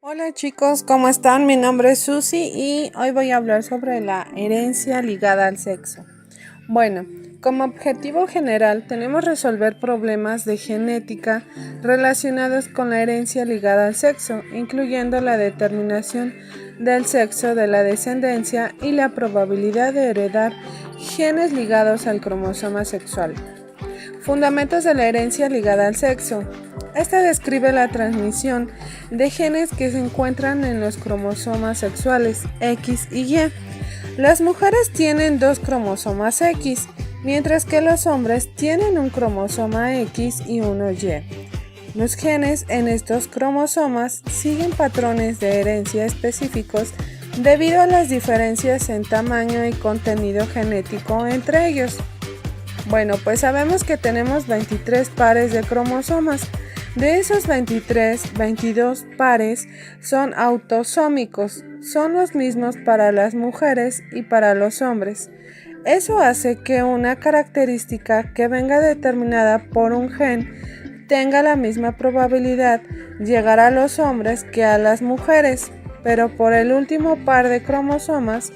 Hola chicos, ¿cómo están? Mi nombre es Susi y hoy voy a hablar sobre la herencia ligada al sexo. Bueno, como objetivo general tenemos resolver problemas de genética relacionados con la herencia ligada al sexo, incluyendo la determinación del sexo de la descendencia y la probabilidad de heredar genes ligados al cromosoma sexual. Fundamentos de la herencia ligada al sexo. Esta describe la transmisión de genes que se encuentran en los cromosomas sexuales X y Y. Las mujeres tienen dos cromosomas X, mientras que los hombres tienen un cromosoma X y uno Y. Los genes en estos cromosomas siguen patrones de herencia específicos debido a las diferencias en tamaño y contenido genético entre ellos. Bueno, pues sabemos que tenemos 23 pares de cromosomas. De esos 23, 22 pares son autosómicos, son los mismos para las mujeres y para los hombres. Eso hace que una característica que venga determinada por un gen tenga la misma probabilidad de llegar a los hombres que a las mujeres, pero por el último par de cromosomas,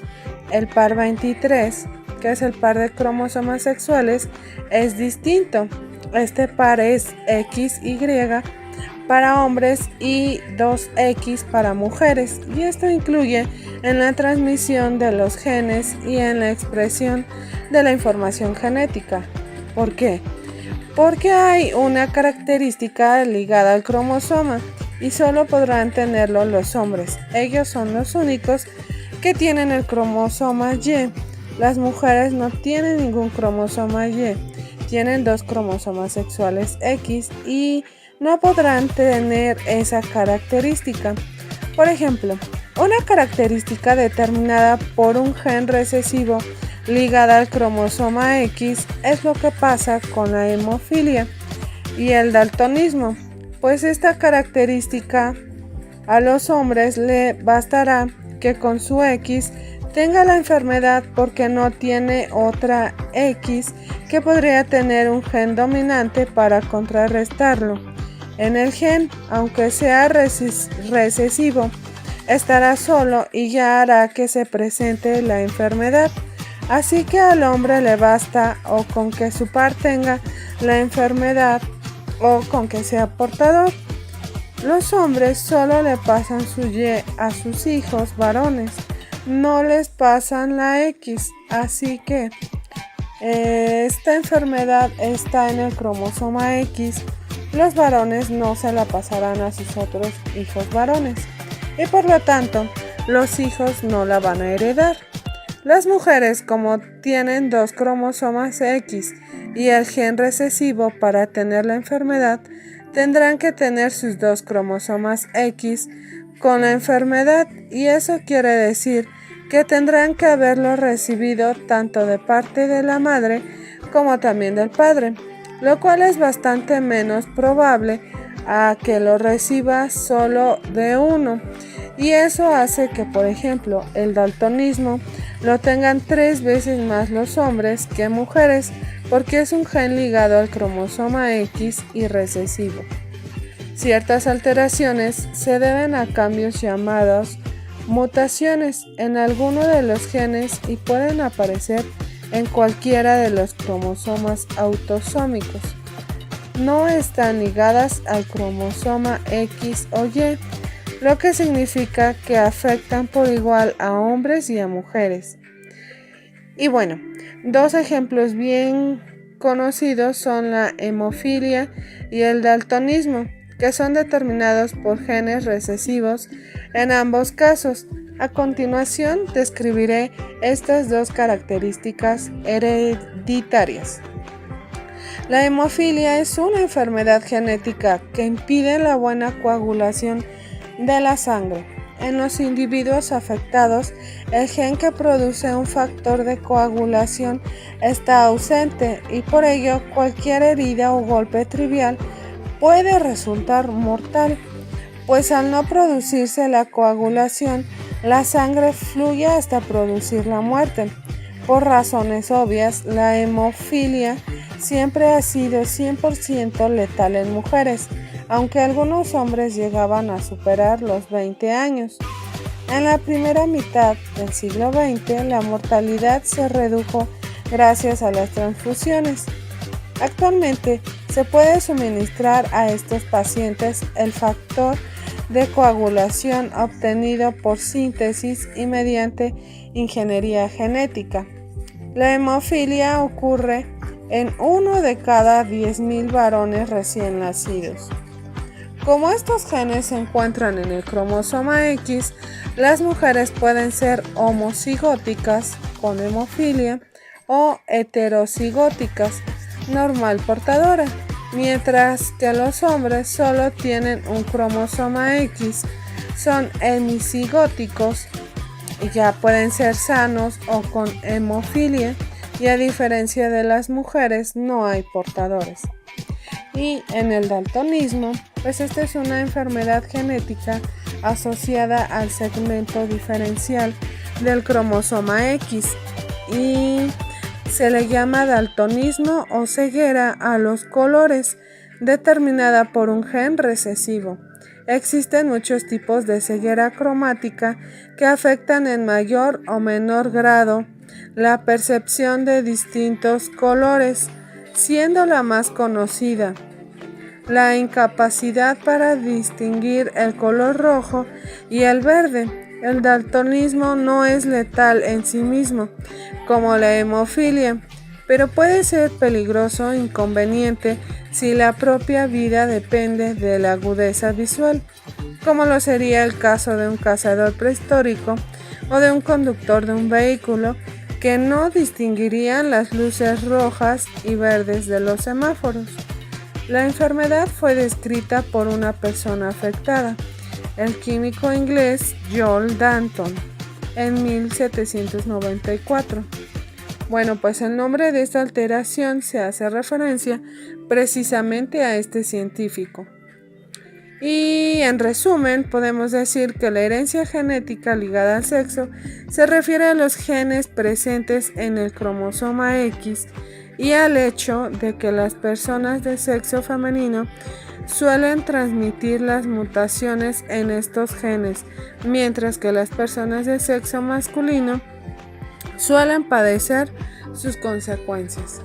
el par 23, que es el par de cromosomas sexuales, es distinto. Este par es XY para hombres y 2X para mujeres, y esto incluye en la transmisión de los genes y en la expresión de la información genética. ¿Por qué? Porque hay una característica ligada al cromosoma y solo podrán tenerlo los hombres. Ellos son los únicos que tienen el cromosoma Y. Las mujeres no tienen ningún cromosoma Y, tienen dos cromosomas sexuales X y no podrán tener esa característica. Por ejemplo, una característica determinada por un gen recesivo ligada al cromosoma X es lo que pasa con la hemofilia y el daltonismo, pues esta característica a los hombres le bastará que con su X tenga la enfermedad porque no tiene otra X que podría tener un gen dominante para contrarrestarlo. En el gen, aunque sea recesivo, estará solo y ya hará que se presente la enfermedad. Así que al hombre le basta o con que su par tenga la enfermedad o con que sea portador. Los hombres solo le pasan su Y a sus hijos varones, no les pasan la X, así que esta enfermedad está en el cromosoma X. Los varones no se la pasarán a sus otros hijos varones y por lo tanto los hijos no la van a heredar. Las mujeres, como tienen dos cromosomas X y el gen recesivo para tener la enfermedad, tendrán que tener sus dos cromosomas X con la enfermedad, y eso quiere decir que tendrán que haberlo recibido tanto de parte de la madre como también del padre, lo cual es bastante menos probable a que lo reciba solo de uno, y eso hace que, por ejemplo, el daltonismo lo tengan 3 veces más los hombres que mujeres, porque es un gen ligado al cromosoma X y recesivo. Ciertas alteraciones se deben a cambios llamados mutaciones en alguno de los genes y pueden aparecer en cualquiera de los cromosomas autosómicos. No están ligadas al cromosoma X o Y, lo que significa que afectan por igual a hombres y a mujeres. Y bueno, dos ejemplos bien conocidos son la hemofilia y el daltonismo, que son determinados por genes recesivos en ambos casos. A continuación describiré estas dos características hereditarias. La hemofilia es una enfermedad genética que impide la buena coagulación de la sangre. En los individuos afectados, el gen que produce un factor de coagulación está ausente y por ello cualquier herida o golpe trivial puede resultar mortal, pues al no producirse la coagulación, la sangre fluye hasta producir la muerte. Por razones obvias, la hemofilia siempre ha sido 100% letal en mujeres, aunque algunos hombres llegaban a superar los 20 años. En la primera mitad del siglo XX, la mortalidad se redujo gracias a las transfusiones. Actualmente, se puede suministrar a estos pacientes el factor de coagulación obtenido por síntesis y mediante ingeniería genética. La hemofilia ocurre en 1 de cada 10.000 varones recién nacidos. Como estos genes se encuentran en el cromosoma X, las mujeres pueden ser homocigóticas con hemofilia o heterocigóticas normal portadora, mientras que los hombres solo tienen un cromosoma X, son hemicigóticos y ya pueden ser sanos o con hemofilia, y a diferencia de las mujeres no hay portadores. Y en el daltonismo, pues esta es una enfermedad genética asociada al segmento diferencial del cromosoma X y se le llama daltonismo o ceguera a los colores, determinada por un gen recesivo. Existen muchos tipos de ceguera cromática que afectan en mayor o menor grado la percepción de distintos colores, siendo la más conocida la incapacidad para distinguir el color rojo y el verde. El daltonismo no es letal en sí mismo, como la hemofilia, pero puede ser peligroso e inconveniente si la propia vida depende de la agudeza visual, como lo sería el caso de un cazador prehistórico o de un conductor de un vehículo que no distinguirían las luces rojas y verdes de los semáforos. La enfermedad fue descrita por una persona afectada, el químico inglés John Dalton, en 1794. Bueno, pues el nombre de esta alteración se hace referencia precisamente a este científico. Y en resumen, podemos decir que la herencia genética ligada al sexo se refiere a los genes presentes en el cromosoma X y al hecho de que las personas de sexo femenino suelen transmitir las mutaciones en estos genes, mientras que las personas de sexo masculino suelen padecer sus consecuencias.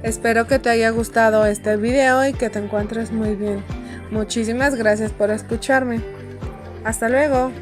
Espero que te haya gustado este video y que te encuentres muy bien. Muchísimas gracias por escucharme. Hasta luego.